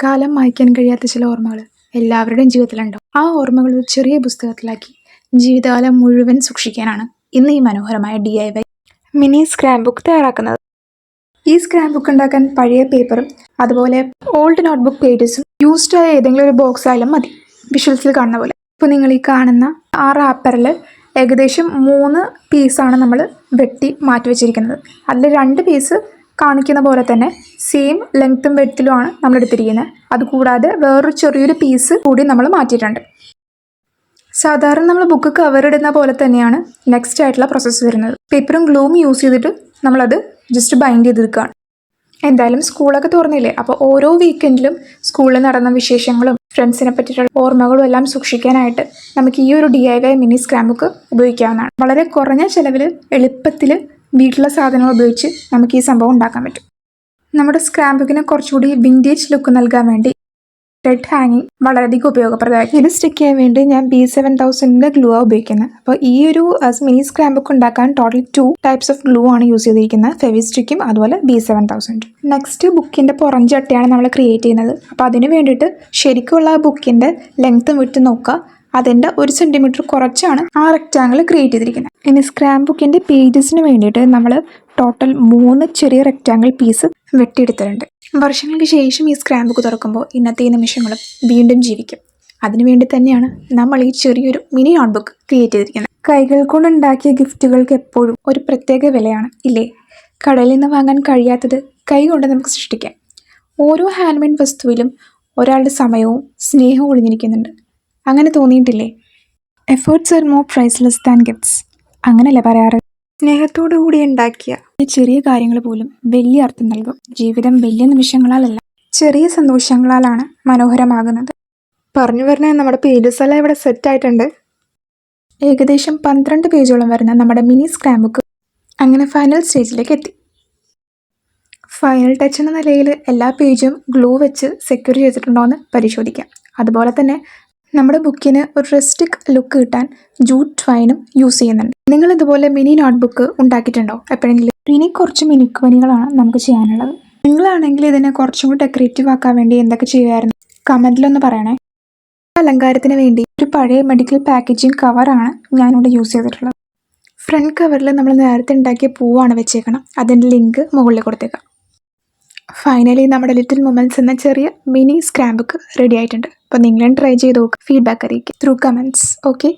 കാലം മായ്ക്കാൻ കഴിയാത്ത ചില ഓർമ്മകൾ എല്ലാവരുടെയും ജീവിതത്തിലുണ്ടാവും. ആ ഓർമ്മകൾ ഒരു ചെറിയ പുസ്തകത്തിലാക്കി ജീവിതകാലം മുഴുവൻ സൂക്ഷിക്കാനാണ് ഇന്ന് ഈ മനോഹരമായ DIY മിനി സ്ക്രാപ്പ് ബുക്ക് തയ്യാറാക്കുന്നത്. ഈ സ്ക്രാപ്പ് ബുക്ക് ഉണ്ടാക്കാൻ പഴയ പേപ്പറും അതുപോലെ ഓൾഡ് നോട്ട്ബുക്ക് പേജസും യൂസ്ഡ് ആയ ഏതെങ്കിലും ഒരു ബോക്സ് ആയാലും മതി. വിഷ്വൽസിൽ കാണുന്ന പോലെ. ഇപ്പോൾ നിങ്ങൾ ഈ കാണുന്ന ആ റാപ്പറിൽ ഏകദേശം 3 പീസാണ് നമ്മൾ വെട്ടി മാറ്റി വെച്ചിരിക്കുന്നത്. അതിൽ 2 പീസ് കാണിക്കുന്ന പോലെ തന്നെ സെയിം ലെങ്ത്തും വെഡ്ത്തിലുമാണ് നമ്മൾ എടുത്തിരിക്കുന്നത്. അതുകൂടാതെ വേറൊരു ചെറിയൊരു പീസ് കൂടി നമ്മൾ മാറ്റിയിട്ടുണ്ട്. സാധാരണ നമ്മൾ ബുക്ക് കവർ ഇടുന്ന പോലെ തന്നെയാണ് നെക്സ്റ്റ് ആയിട്ടുള്ള പ്രോസസ്സ് വരുന്നത്. പേപ്പറും ഗ്ലൂവും യൂസ് ചെയ്തിട്ട് നമ്മളത് ജസ്റ്റ് ബൈൻഡ് ചെയ്തെടുക്കുകയാണ്. എന്തായാലും സ്കൂളൊക്കെ തുറന്നില്ലേ, അപ്പോൾ ഓരോ വീക്കെൻഡിലും സ്കൂളിൽ നടന്ന വിശേഷങ്ങളും ഫ്രണ്ട്സിനെ പറ്റിയിട്ടുള്ള ഓർമ്മകളും എല്ലാം സൂക്ഷിക്കാനായിട്ട് നമുക്ക് ഈ ഒരു DIY മിനി സ്ക്രാപ്പ് ബുക്ക് ഉപയോഗിക്കാവുന്നതാണ്. വളരെ കുറഞ്ഞ ചിലവിൽ എളുപ്പത്തിൽ വീട്ടിലെ സാധനങ്ങൾ ഉപയോഗിച്ച് നമുക്ക് ഈ സംഭവം ഉണ്ടാക്കാൻ പറ്റും. നമ്മുടെ സ്ക്രാപ്പ് ബുക്കിന് കുറച്ചുകൂടി വിൻറ്റേജ് ലുക്ക് നൽകാൻ വേണ്ടി റെഡ് ഹാങ്ങിങ് വളരെയധികം ഉപയോഗപ്രദമായിരിക്കും. ഇത് സ്റ്റിക്ക് ചെയ്യാൻ വേണ്ടി ഞാൻ B7000 ഗ്ലൂ ആണ് ഉപയോഗിക്കുന്നത്. അപ്പോൾ ഈ ഒരു മിനി സ്ക്രാപ്പ് ബുക്ക് ഉണ്ടാക്കാൻ ടോട്ടൽ 2 ടൈപ്സ് ഓഫ് ഗ്ലൂ ആണ് യൂസ് ചെയ്തിരിക്കുന്നത്. ഫെവിസ്റ്റിക്കും അതുപോലെ B7000. നെക്സ്റ്റ് ബുക്കിൻ്റെ പുറംചട്ടയാണ് നമ്മൾ ക്രിയേറ്റ് ചെയ്യുന്നത്. അപ്പോൾ അതിന് വേണ്ടിയിട്ട് ശരിക്കുള്ള ബുക്കിൻ്റെ ലെങ്ത്തും വിട്ട് നോക്കുക. അതിൻ്റെ 1 സെൻറ്റിമീറ്റർ കുറച്ചാണ് ആ റെക്റ്റാങ്കിൾ ക്രിയേറ്റ് ചെയ്തിരിക്കുന്നത്. ഇനി സ്ക്രാപ്പ് ബുക്കിൻ്റെ പേജസിന് വേണ്ടിയിട്ട് നമ്മൾ ടോട്ടൽ 3 ചെറിയ റെക്റ്റാങ്കിൾ പീസ് വെട്ടിയെടുത്തിട്ടുണ്ട്. വർഷങ്ങൾക്ക് ശേഷം ഈ സ്ക്രാപ്പ് ബുക്ക് തുറക്കുമ്പോൾ ഇന്നത്തെ ഈ നിമിഷങ്ങളും വീണ്ടും ജീവിക്കും. അതിനുവേണ്ടി തന്നെയാണ് നമ്മൾ ഈ ചെറിയൊരു മിനി നോട്ട്ബുക്ക് ക്രിയേറ്റ് ചെയ്തിരിക്കുന്നത്. കൈകൾ കൊണ്ടുണ്ടാക്കിയ ഗിഫ്റ്റുകൾക്ക് എപ്പോഴും ഒരു പ്രത്യേക വിലയാണ് ഇല്ലേ? കടയിൽ നിന്ന് വാങ്ങാൻ കഴിയാത്തത് കൈ കൊണ്ട് നമുക്ക് സൃഷ്ടിക്കാം. ഓരോ ഹാൻഡ്മെയ്ഡ് വസ്തുവിലും ഒരാളുടെ സമയവും സ്നേഹവും ഒളിഞ്ഞിരിക്കുന്നുണ്ട്. അങ്ങനെ തോന്നിയിട്ടില്ലേ? Efforts are more priceless than gifts, അങ്ങനെയല്ലേ പറയാറ്? സ്നേഹത്തോടു കൂടി ഉണ്ടാക്കിയ ഈ ചെറിയ കാര്യങ്ങൾ പോലും വലിയ അർത്ഥം നൽകും. ജീവിതം വലിയ നിമിഷങ്ങളാലല്ല, ചെറിയ സന്തോഷങ്ങളാലാണ് മനോഹരമാകുന്നത്. പറഞ്ഞു പറഞ്ഞാൽ നമ്മുടെ പേജസ് എല്ലാം ഇവിടെ സെറ്റ് ആയിട്ടുണ്ട്. ഏകദേശം 12 പേജോളം വരുന്ന നമ്മുടെ മിനി സ്ക്രാപ്പ് ബുക്ക് അങ്ങനെ ഫൈനൽ സ്റ്റേജിലേക്ക് എത്തി. ഫൈനൽ ടച്ച് എന്ന നിലയിൽ എല്ലാ പേജും ഗ്ലൂ വെച്ച് സെക്യൂർ ചെയ്തിട്ടുണ്ടോ എന്ന് പരിശോധിക്കാം. അതുപോലെ തന്നെ നമ്മുടെ ബുക്കിന് ഒരു റസ്റ്റിക് ലുക്ക് കിട്ടാൻ ജൂട്ട് ട്വൈനും യൂസ് ചെയ്യുന്നുണ്ട്. നിങ്ങൾ ഇതുപോലെ മിനി നോട്ട്ബുക്ക് ഉണ്ടാക്കിയിട്ടുണ്ടോ എപ്പോഴെങ്കിലും? ഇനി കുറച്ച് മിനുക്കുപണികളാണ് നമുക്ക് ചെയ്യാനുള്ളത്. നിങ്ങളാണെങ്കിൽ ഇതിനെ കുറച്ചും കൂടി ഡെക്കറേറ്റീവ് ആക്കാൻ വേണ്ടി എന്തൊക്കെ ചെയ്യുമായിരുന്നു? കമൻറ്റിലൊന്ന് പറയണേ. അലങ്കാരത്തിന് വേണ്ടി ഒരു പഴയ മെഡിക്കൽ പാക്കേജിങ് കവറാണ് ഞാനിവിടെ യൂസ് ചെയ്തിട്ടുള്ളത്. ഫ്രണ്ട് കവറിൽ നമ്മൾ നേരത്തെ ഉണ്ടാക്കിയ പൂവാണ് വെച്ചേക്കണം. അതിൻ്റെ ലിങ്ക് മുകളിൽ കൊടുത്തേക്കാം. ഫൈനലി നമ്മുടെ ലിറ്റിൽ മൊമെന്റ്സ് എന്ന ചെറിയ മിനി സ്ക്രാപ്പ് ബുക്ക് റെഡി ആയിട്ടുണ്ട്. അപ്പോൾ നിങ്ങളും ട്രൈ ചെയ്ത് നോക്കുക. ഫീഡ്ബാക്ക് അറിയിക്കുക ത്രൂ കമൻറ്റ്സ്. ഓക്കെ.